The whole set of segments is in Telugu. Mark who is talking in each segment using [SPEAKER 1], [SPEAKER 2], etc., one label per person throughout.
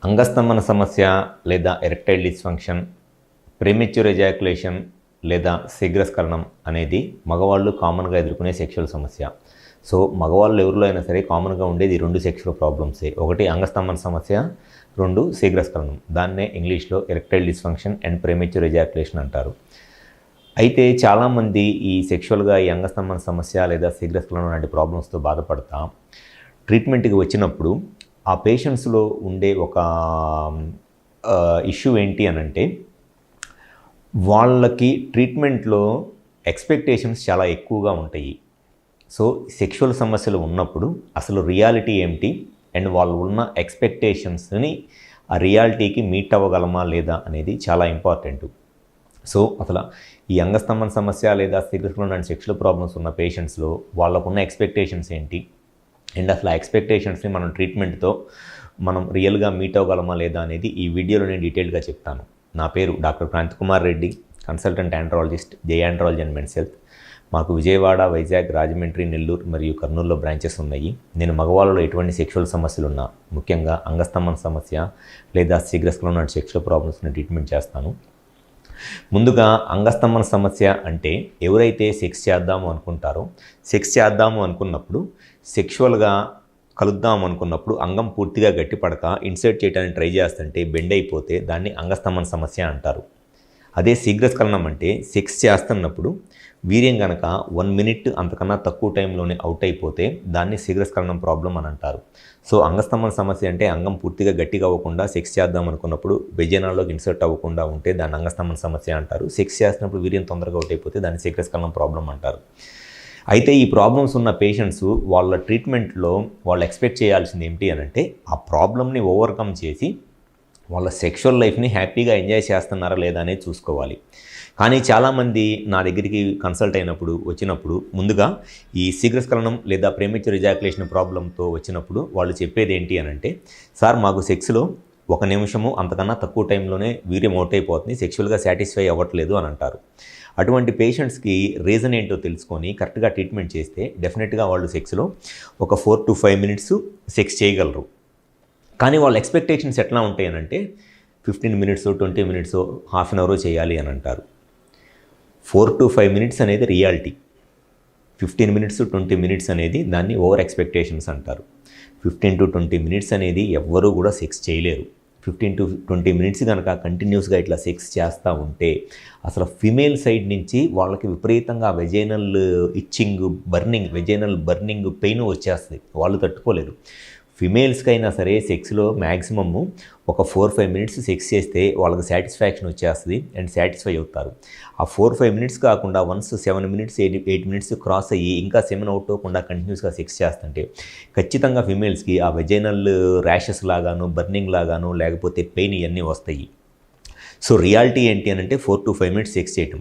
[SPEAKER 1] అంగస్తంభన సమస్య లేదా ఎరెక్టైల్ డిస్ఫంక్షన్, ప్రీమెచ్యూర్ ఎజాక్యులేషన్ లేదా శీఘ్రస్ఖలనం అనేది మగవాళ్ళు కామన్గా ఎదుర్కొనే సెక్షువల్ సమస్య. సో మగవాళ్ళు ఎవరిలో అయినా సరే కామన్గా ఉండేది రెండు సెక్షువల్ ప్రాబ్లమ్సే. ఒకటి అంగస్తంభన సమస్య, రెండు శీఘ్రస్ఖలనం. దాన్నే ఇంగ్లీష్లో erectile dysfunction and premature ejaculation అంటారు. అయితే చాలామంది ఈ సెక్షువల్గా ఈ అంగస్తంభన సమస్య లేదా శీఘ్రస్ఖలనం లాంటి ప్రాబ్లమ్స్తో బాధపడతా ట్రీట్మెంట్కి వచ్చినప్పుడు ఆ పేషెంట్స్లో ఉండే ఒక ఇష్యూ ఏంటి అనంటే, వాళ్ళకి ట్రీట్మెంట్లో ఎక్స్పెక్టేషన్స్ చాలా ఎక్కువగా ఉంటాయి. సో సెక్షువల్ సమస్యలు ఉన్నప్పుడు అసలు రియాలిటీ ఏమిటి అండ్ వాళ్ళు ఉన్న ఎక్స్పెక్టేషన్స్ని ఆ రియాలిటీకి మీట్ అవ్వగలమా లేదా అనేది చాలా ఇంపార్టెంట్. సో అసలు ఈ అంగస్తంభన సమస్య లేదా శీఘ్రస్ఖలనం అండ్ సెక్షువల్ ప్రాబ్లమ్స్ ఉన్న పేషెంట్స్లో వాళ్ళకున్న ఎక్స్పెక్టేషన్స్ ఏంటి అండ్ అసలు ఆ ఎక్స్పెక్టేషన్స్ని మనం ట్రీట్మెంట్తో మనం రియల్గా మీట్ అవ్వగలమా లేదా అనేది ఈ వీడియోలో నేను డీటెయిల్గా చెప్తాను. నా పేరు doctor Kranthi Kumar Reddy, consultant andrologist, Jai andrology and men's health. మాకు విజయవాడ, వైజాగ్, రాజమండ్రి, నెల్లూరు మరియు కర్నూలులో బ్రాంచెస్ ఉన్నాయి. నేను మగవాళ్ళలో ఎటువంటి సెక్షువల్ సమస్యలు ఉన్నా, ముఖ్యంగా అంగస్తంభన సమస్య లేదా శీఘ్రస్ఖలనం అండ్ సెక్షువల్ ప్రాబ్లమ్స్ని ట్రీట్మెంట్ చేస్తాను. ముందుగా అంగస్తంభన సమస్య అంటే ఎవరైతే సెక్స్ చేద్దాము అనుకుంటారో, సెక్స్ చేద్దాము అనుకున్నప్పుడు సెక్షువల్గా కలుద్దాము అనుకున్నప్పుడు అంగం పూర్తిగా గట్టిపడక ఇన్సర్ట్ చేయడానికి ట్రై చేస్తుంటే బెండ్ అయిపోతే దాన్ని అంగస్తంభన సమస్య అంటారు. అదే శీఘ్రస్ఖలనం అంటే సెక్స్ చేస్తున్నప్పుడు వీర్యం కనుక 1 మినిట్ అంతకన్నా తక్కువ టైంలోనే అవుట్ అయిపోతే దాన్ని శీఘ్రస్ఖలనం ప్రాబ్లం అని అంటారు. సో అంగస్తంభన సమస్య అంటే అంగం పూర్తిగా గట్టిగా అవ్వకుండా సెక్స్ చేద్దాం అనుకున్నప్పుడు వెజైనాలోకి ఇన్సర్ట్ అవ్వకుండా ఉంటే దాన్ని అంగస్తంభన సమస్య అంటారు. సెక్స్ చేస్తున్నప్పుడు వీర్యం తొందరగా అవుట్ అయిపోతే దాన్ని శీఘ్రస్ఖలనం ప్రాబ్లం అంటారు. అయితే ఈ ప్రాబ్లమ్స్ ఉన్న పేషెంట్స్ వాళ్ళ ట్రీట్మెంట్లో వాళ్ళు ఎక్స్పెక్ట్ చేయాల్సింది ఏంటి అని అంటే, ఆ ప్రాబ్లమ్ని ఓవర్కమ్ చేసి వాళ్ళ సెక్షువల్ లైఫ్ని హ్యాపీగా ఎంజాయ్ చేస్తున్నారా లేదా అనేది చూసుకోవాలి. కానీ చాలామంది నా దగ్గరికి కన్సల్ట్ వచ్చినప్పుడు ముందుగా ఈ శీఘ్రస్ఖలనం లేదా ప్రీమెచ్యూర్ ఎజాక్యులేషన్ ప్రాబ్లంతో వచ్చినప్పుడు వాళ్ళు చెప్పేది ఏంటి అని అంటే, సార్ మాకు సెక్స్లో 1 నిమిషము అంతకన్నా తక్కువ టైంలోనే వీర్యం అవుట్ అయిపోతుంది, సెక్షువల్గా సాటిస్ఫై అవ్వట్లేదు అని అంటారు. అటువంటి పేషెంట్స్కి రీజన్ ఏంటో తెలుసుకొని కరెక్ట్గా ట్రీట్మెంట్ చేస్తే డెఫినెట్గా వాళ్ళు సెక్స్లో ఒక 4 to 5 మినిట్స్ సెక్స్ చేయగలరు. కానీ వాళ్ళ ఎక్స్పెక్టేషన్స్ ఎట్లా ఉంటాయి అని అంటే 15 minutes, 20 minutes, half an hour చేయాలి అని అంటారు. 4 to 5 మినిట్స్ అనేది రియాలిటీ. 15 మినిట్స్, 20 మినిట్స్ అనేది దాన్ని ఓవర్ ఎక్స్పెక్టేషన్స్ అంటారు. 15 to 20 మినిట్స్ అనేది ఎవ్వరూ కూడా సెక్స్ చేయలేరు. 15 to 20 మినిట్స్ కనుక కంటిన్యూస్గా ఇట్లా సెక్స్ చేస్తూ ఉంటే అసలు ఫిమేల్ సైడ్ నుంచి వాళ్ళకి విపరీతంగా vaginal itching, vaginal burning pain వచ్చేస్తుంది, వాళ్ళు తట్టుకోలేరు. ఫిమేల్స్కి అయినా సరే సెక్స్లో మ్యాక్సిమమ్ ఒక 4-5 మినిట్స్ సెక్స్ చేస్తే వాళ్ళకి సాటిస్ఫాక్షన్ వచ్చేస్తుంది అండ్ సాటిస్ఫై అవుతారు. ఆ 4-5 మినిట్స్ కాకుండా వన్స్ 7 మినిట్స్ 8 మినిట్స్ క్రాస్ అయ్యి ఇంకా సెమెన్ అవుట్ అవ్వకుండా కంటిన్యూస్గా సెక్స్ చేస్తుంటే ఖచ్చితంగా ఫిమేల్స్కి ఆ వెజైనల్ ర్యాషెస్ లాగాను, బర్నింగ్ లాగాను, లేకపోతే పెయిన్ ఇవన్నీ వస్తాయి. సో రియాలిటీ ఏంటి అని అంటే 4 to 5 మినిట్స్ సెక్స్ చేయటం.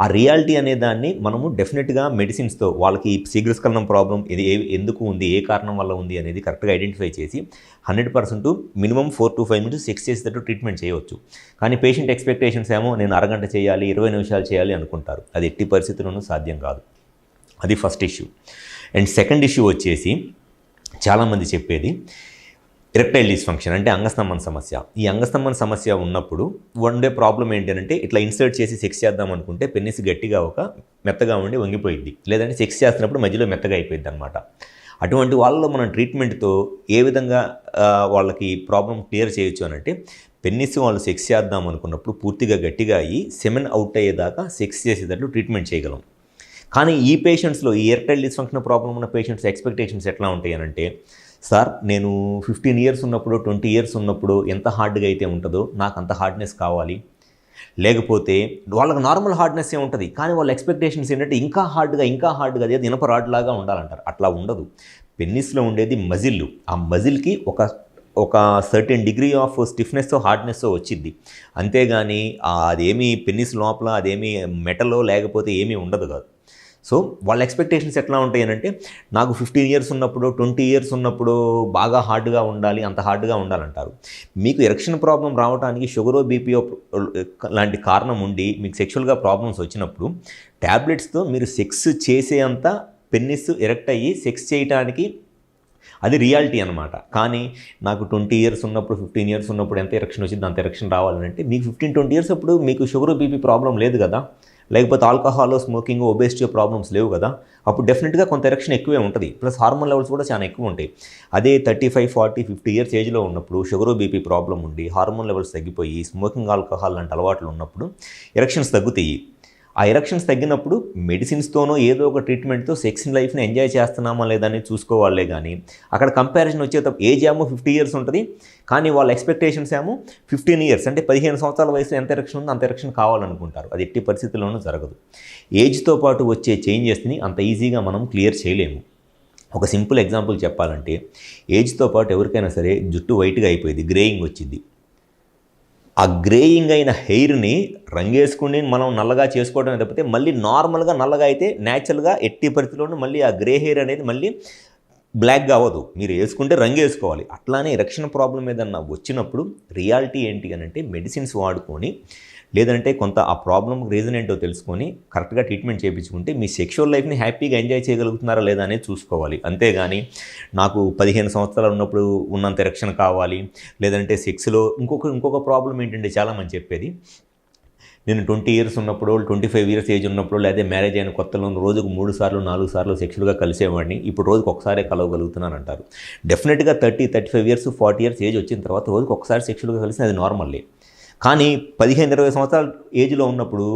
[SPEAKER 1] ఆ రియాలిటీ అనే దాన్ని మనము డెఫినెట్గా మెడిసిన్స్తో వాళ్ళకి శీఘ్రస్ఖలనం ప్రాబ్లం ఇది ఎందుకు ఉంది, ఏ కారణం వల్ల ఉంది అనేది కరెక్ట్గా ఐడెంటిఫై చేసి 100% మినిమం 4 to 5 మినిట్స్ సెక్స్ చేసేటట్టు ట్రీట్మెంట్ చేయవచ్చు. కానీ పేషెంట్ ఎక్స్పెక్టేషన్స్ ఏమో నేను అరగంట చేయాలి, 20 నిమిషాలు చేయాలి అనుకుంటారు. అది ఎట్టి పరిస్థితుల్లోనూ సాధ్యం కాదు. అది first issue. And second issue వచ్చేసి చాలామంది చెప్పేది ఎరెక్టైల్ డిస్ఫంక్షన్ అంటే అంగస్తంభన సమస్య. ఈ అంగస్తంభన సమస్య ఉన్నప్పుడు ఉండే ప్రాబ్లం ఏంటి అంటే, ఇట్లా ఇన్సర్ట్ చేసి సెక్స్ చేద్దాం అనుకుంటే పెన్నిస్ గట్టిగా మెత్తగా ఉండి వంగిపోయింది, లేదంటే సెక్స్ చేస్తున్నప్పుడు మధ్యలో మెత్తగా అయిపోయింది అనమాట. అటువంటి వాళ్ళలో మనం ట్రీట్మెంట్తో ఏ విధంగా వాళ్ళకి ప్రాబ్లం క్లియర్ చేయొచ్చు అని అంటే, పెన్నిస్ వాళ్ళు సెక్స్ చేద్దాం అనుకున్నప్పుడు పూర్తిగా గట్టిగా అయ్యి సెమెన్ అవుట్ అయ్యేదాకా సెక్స్ చేసేటట్లు ట్రీట్మెంట్ చేయగలం. కానీ ఈ పేషెంట్స్లో ఈ ఎరెక్టైల్ డిస్ఫంక్షన్ ప్రాబ్లం ఉన్న పేషెంట్స్ ఎక్స్పెక్టేషన్స్ ఎట్లా ఉంటాయి అని అంటే, సార్ నేను 15 ఇయర్స్ ఉన్నప్పుడు, 20 ఇయర్స్ ఉన్నప్పుడు ఎంత హార్డ్గా అయితే ఉంటుందో నాకు అంత హార్డ్నెస్ కావాలి, లేకపోతే వాళ్ళకి నార్మల్ హార్డ్నెస్ ఉంటుంది కానీ వాళ్ళ ఎక్స్పెక్టేషన్స్ ఏంటంటే ఇంకా హార్డ్గా అదే ఇనప రాడ్ లాగా ఉండాలంటారు. అట్లా ఉండదు. పెన్నిస్లో ఉండేది మజిల్. ఆ మజిల్కి ఒక certain degree of stiffness, hardness వచ్చింది. అంతేగాని అదేమీ పెన్నిస్ లోపల అదేమీ మెటలో లేకపోతే ఏమీ ఉండదు కాదు. సో వాళ్ళ ఎక్స్పెక్టేషన్స్ ఎట్లా ఉంటాయి అంటే, నాకు 15 ఇయర్స్ ఉన్నప్పుడు, 20 ఇయర్స్ ఉన్నప్పుడు బాగా హార్డ్గా ఉండాలి, అంత హార్డ్గా ఉండాలంటారు. మీకు ఎరెక్షన్ ప్రాబ్లం రావడానికి షుగరో, బీపీఓ లాంటి కారణం ఉండి మీకు సెక్షువల్గా ప్రాబ్లమ్స్ వచ్చినప్పుడు ట్యాబ్లెట్స్తో మీరు సెక్స్ చేసే అంత పెన్నిస్ ఎరెక్ట్ అయ్యి సెక్స్ చేయడానికి అది రియాలిటీ అనమాట. కానీ నాకు 20 ఇయర్స్ ఉన్నప్పుడు 15 ఇయర్స్ ఉన్నప్పుడు ఎంత ఎరెక్షన్ వచ్చింది అంత ఎరెక్షన్ రావాలంటే మీకు 15-20 ఇయర్స్ అప్పుడు మీకు షుగర్ బీపీ ప్రాబ్లం లేదు కదా, లేకపోతే ఆల్కహాల్ స్మోకింగ్ ఒబేసిటీ ప్రాబ్లమ్స్ లేవు కదా, అప్పుడు డెఫినెట్గా కొంత ఎరెక్షన్ ఎక్కువే ఉంటుంది. ప్లస్ హార్మోన్ లెవెల్స్ కూడా చాలా ఎక్కువ ఉంటాయి. అదే 35, 40, 50 ఇయర్స్ ఏజ్లో ఉన్నప్పుడు షుగర్ బీపీ ప్రాబ్లం ఉండి హార్మోన్ లెవెల్స్ తగ్గిపోయి స్మోకింగ్ ఆల్కహాల్ లాంటి అలవాట్లు ఉన్నప్పుడు ఎరెక్షన్స్ తగ్గుతాయి. ఆ ఎరెక్షన్స్ తగ్గినప్పుడు మెడిసిన్స్తోనో ఏదో ఒక ట్రీట్మెంట్తో సెక్స్ లైఫ్ని ఎంజాయ్ చేస్తున్నామా లేదా అని చూసుకోవాలే కానీ అక్కడ కంపారిజన్ వచ్చేటప్పుడు ఏజ్ ఏమో 50 ఇయర్స్ ఉంటుంది, కానీ వాళ్ళ ఎక్స్పెక్టేషన్స్ ఏమో 15 ఇయర్స్ అంటే 15 సంవత్సరాల వయసులో ఎంత ఎరెక్షన్ ఉందో అంత ఎరెక్షన్ కావాలనుకుంటారు. అది ఎట్టి పరిస్థితుల్లోనూ జరగదు. ఏజ్తో పాటు వచ్చే చేంజెస్ని అంత ఈజీగా మనం క్లియర్ చేయలేము. ఒక సింపుల్ ఎగ్జాంపుల్ చెప్పాలంటే ఏజ్తో పాటు ఎవరికైనా సరే జుట్టు వైట్గా అయిపోయింది, గ్రేయింగ్ వచ్చింది. ఆ గ్రేయింగ్ అయిన హెయిర్ని రంగేసుకుని మనం నల్లగా చేసుకోవడం తప్పితే మళ్ళీ నార్మల్గా నల్లగా అయితే న్యాచురల్గా ఎట్టి పరిస్థితుల్లోనూ మళ్ళీ ఆ గ్రే హెయిర్ అనేది మళ్ళీ బ్లాక్గా అవ్వదు. మీరు వేసుకుంటే రంగు వేసుకోవాలి. అట్లానే ఎరెక్షన్ ప్రాబ్లం ఏదన్నా వచ్చినప్పుడు రియాలిటీ ఏంటి అని అంటే మెడిసిన్స్ వాడుకొని లేదంటే కొంత ఆ ప్రాబ్లమ్ రీజన్ ఏంటో తెలుసుకొని కరెక్ట్గా ట్రీట్మెంట్ చేయించుకుంటే మీ సెక్షువల్ లైఫ్ని హ్యాపీగా ఎంజాయ్ చేయగలుగుతున్నారా లేదా అనేది చూసుకోవాలి. అంతేగాని నాకు 15 సంవత్సరాలు ఉన్నప్పుడు ఉన్నంత ఎరెక్షన్ కావాలి, లేదంటే సెక్స్లో ఇంకొక ప్రాబ్లం ఏంటంటే చాలామంది చెప్పేది, నేను 20 ఇయర్స్ ఉన్నప్పుడు 25 ఇయర్స్ ఏజ్ ఉన్నప్పుడు లేదా మ్యారేజ్ అయిన కొత్తలో రోజుకు 3 సార్లు 4 సార్లు సెక్షువల్గా కలిసేవాడిని, ఇప్పుడు రోజుకు ఒకసారి కలవగలుగుతున్నాను అంటారు. డెఫినెట్గా 30, 35 ఇయర్స్ 40 ఇయర్స్ ఏజ్ వచ్చిన తర్వాత రోజుకు ఒకసారి సెక్షువల్గా కలిసి అది నార్మల్లే. కానీ 15-20 సంవత్సరాల ఏజ్లో ఉన్నప్పుడు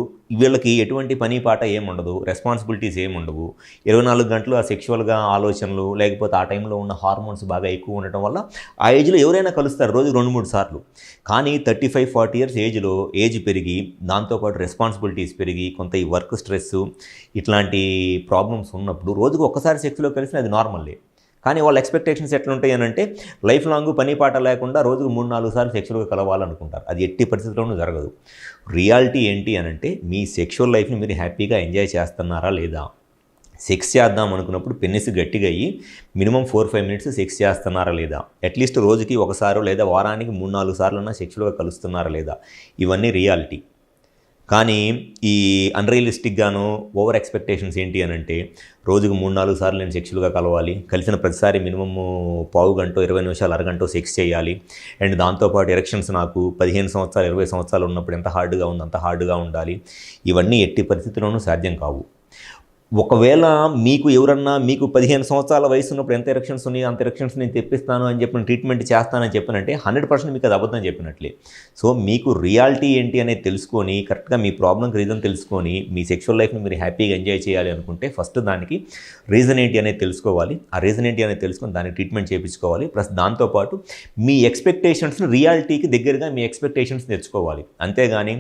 [SPEAKER 1] వీళ్ళకి ఎటువంటి పని పాట ఏముండదు, రెస్పాన్సిబిలిటీస్ ఏముండవు, 24 గంటలు ఆ సెక్షువల్గా ఆలోచనలు లేకపోతే ఆ టైంలో ఉన్న హార్మోన్స్ బాగా ఎక్కువ ఉండటం వల్ల ఆ ఏజ్లో ఎవరైనా కలుస్తారు రోజు 2-3 సార్లు. కానీ 35-40 ఇయర్స్ ఏజ్ పెరిగి దాంతోపాటు రెస్పాన్సిబిలిటీస్ పెరిగి కొంత ఈ వర్క్ స్ట్రెస్ ఇట్లాంటి ప్రాబ్లమ్స్ ఉన్నప్పుడు రోజుకు ఒక్కసారి సెక్స్లో కలిసిన అది నార్మల్లే. కానీ వాళ్ళ ఎక్స్పెక్టేషన్స్ ఎట్లుంటాయి అని అంటే లైఫ్ లాంగ్ పని పాట లేకుండా రోజుకు 3-4 సార్లు సెక్షువల్గా కలవాలనుకుంటారు. అది ఎట్టి పరిస్థితుల్లోనూ జరగదు. రియాలిటీ ఏంటి అని అంటే మీ సెక్షువల్ లైఫ్ని మీరు హ్యాపీగా ఎంజాయ్ చేస్తున్నారా లేదా, సెక్స్ చేద్దాం అనుకున్నప్పుడు పెన్నిస్ గట్టిగా అయ్యి మినిమం 4-5 మినిట్స్ సెక్స్ చేస్తున్నారా లేదా, అట్లీస్ట్ రోజుకి ఒకసారి లేదా వారానికి 3-4 సార్లు సెక్షువల్గా కలుస్తున్నారా లేదా, ఇవన్నీ రియాలిటీ. కానీ ఈ అన్రియలిస్టిక్గాను ఓవర్ ఎక్స్పెక్టేషన్స్ ఏంటి అని అంటే రోజుకు 3-4 సార్లు నేను సెక్షువల్గా కలవాలి, కలిసిన ప్రతిసారి మినిమమ్ పావు గంట 20 నిమిషాలు అరగంట సెక్స్ చేయాలి, అండ్ దాంతోపాటు ఎరెక్షన్స్ నాకు 15 సంవత్సరాలు 20 సంవత్సరాలు ఉన్నప్పుడు ఎంత హార్డ్గా ఉంది అంత హార్డ్గా ఉండాలి, ఇవన్నీ ఎట్టి పరిస్థితుల్లోనూ సాధ్యం కావు. ఒకవేళ మీకు ఎవరన్నా మీకు 15 సంవత్సరాల వయసు ఉన్నప్పుడు ఎంత ఎరెక్షన్స్ ఉన్నాయి అంత ఎరెక్షన్స్ నేను తెప్పిస్తాను అని చెప్పిన ట్రీట్మెంట్ చేస్తానని చెప్పినంటే 100% మీకు అది అబద్ధం చెప్పినట్లే. సో మీకు రియాలిటీ ఏంటి అనేది తెలుసుకొని కరెక్ట్గా మీ ప్రాబ్లంకి రీజన్ తెలుసుకొని మీ సెక్షువల్ లైఫ్ని మీరు హ్యాపీగా ఎంజాయ్ చేయాలి అనుకుంటే ఫస్ట్ దానికి రీజన్ ఏంటి అనేది తెలుసుకోవాలి. ఆ రీజన్ ఏంటి అనేది తెలుసుకొని దానికి ట్రీట్మెంట్ చేయించుకోవాలి. ప్లస్ దాంతోపాటు మీ ఎక్స్పెక్టేషన్స్ని రియాలిటీకి దగ్గరగా మీ ఎక్స్పెక్టేషన్స్ తెచ్చుకోవాలి. అంతేగాని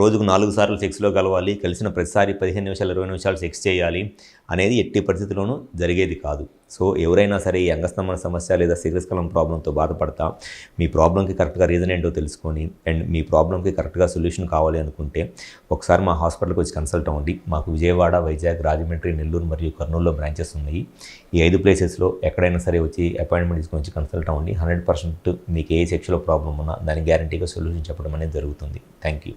[SPEAKER 1] రోజుకు 4 సార్లు సెక్స్లో కలవాలి, కలిసిన ప్రతిసారి 15 నిమిషాలు 20 నిమిషాలు సెక్స్ చేయాలి అనేది ఎట్టి పరిస్థితుల్లోనూ జరిగేది కాదు. సో ఎవరైనా సరే ఈ అంగస్తంభన సమస్య లేదా శీఘ్రస్ఖలనం ప్రాబ్లంతో బాధపడతా మీ ప్రాబ్లంకి కరెక్ట్గా రీజన్ ఏంటో తెలుసుకొని అండ్ మీ ప్రాబ్లంకి కరెక్ట్గా సొల్యూషన్ కావాలి అనుకుంటే ఒకసారి మా హాస్పిటల్కి వచ్చి కన్సల్ట్ అవ్వండి. మాకు విజయవాడ, వైజాగ్, రాజమండ్రి, నెల్లూరు మరియు కర్నూలులో బ్రాంచెస్ ఉన్నాయి. ఈ 5 ప్లేసెస్లో ఎక్కడైనా సరే వచ్చి అపాయింట్మెంట్ తీసుకొని వచ్చి కన్సల్ట్ అవ్వండి. 100% మీకు ఏ సెక్షువల్ ప్రాబ్లం ఉన్నా దాని గ్యారంటీగా సొల్యూషన్ చెప్పడం అనేది జరుగుతుంది. Thank you.